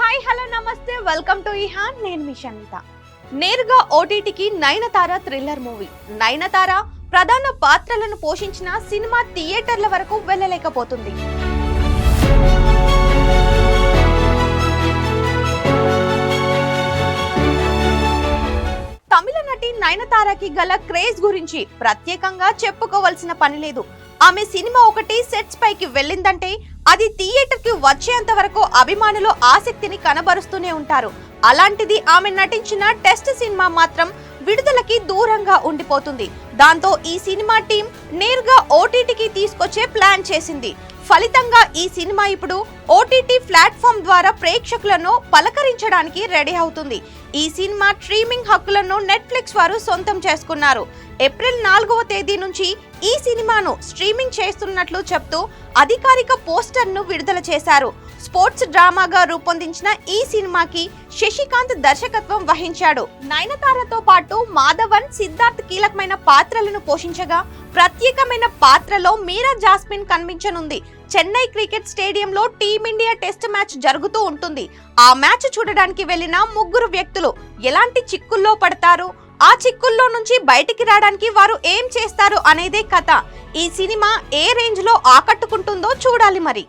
Hi hello నమస్తే welcome to ఇహాన్ నేను మీ షమిత. నేరుగా ఓటీటీకి నయనతార థ్రిల్లర్ మూవీ. నయనతార ప్రధాన పాత్రలను పోషించిన సినిమా థియేటర్ల వరకు వెళ్ళలేకపోతుంది. తమిళ నటి నయనతారకి గల క్రేజ్ గురించి ప్రత్యేకంగా చెప్పుకోవాల్సిన పని లేదు. ఆమె సినిమా ఒకటి సెట్స్ పైకి వెళ్ళిందంటే అది థియేటర్ కి వచ్చేంత వరకు అభిమానులు ఆసక్తిని కనబరుస్తూనే ఉంటారు. అలాంటిది ఆమె నటించిన టెస్ట్ సినిమా మాత్రం విడుదలకి దూరంగా ఉండిపోతుంది. దాంతో ఈ సినిమా టీం నేరుగా ఓటీటీకి తీసుకొచ్చే ప్లాన్ చేసింది. ఫలితంగా ఈ సినిమా ఇప్పుడు ఓటీటీ ప్లాట్ఫామ్ ద్వారా ప్రేక్షకులను పలకరించడానికి రెడీ అవుతుంది. ఈ సినిమా స్ట్రీమింగ్ హక్కులను నెట్ఫ్లిక్స్ వారు సొంతం చేసుకున్నారు. ఏప్రిల్ 4వ తేదీ నుంచి ఈ సినిమాను స్ట్రీమింగ్ చేస్తున్నట్లు చెప్తూ అధికారిక పోస్టర్ ను విడుదల చేశారు. స్పోర్ట్స్ డ్రామాగా రూపొందించిన ఈ సినిమాకి శశికాంత్ దర్శకత్వం వహించాడు. నయనతారతో పాటు మాధవన్, సిద్ధార్థ్ కీలకమైన పాత్రలను పోషించగా ప్రత్యేకమైన పాత్రలో మీరా జాస్మిన్ కనిపించనుంది. చెన్నై క్రికెట్ స్టేడియంలో టీమిండియా టెస్ట్ మ్యాచ్ జరుగుతూ ఉంటుంది. ఆ మ్యాచ్ చూడడానికి వెళ్లిన ముగ్గురు వ్యక్తులు ఎలాంటి చిక్కుల్లో పడతారు, ఆ చిక్కుల్లో నుంచి బయటికి రావడానికి వారు ఏం చేస్తారు అనేదే కథ. ఈ సినిమా ఏ రేంజ్ లో ఆకట్టుకుంటుందో చూడాలి మరి.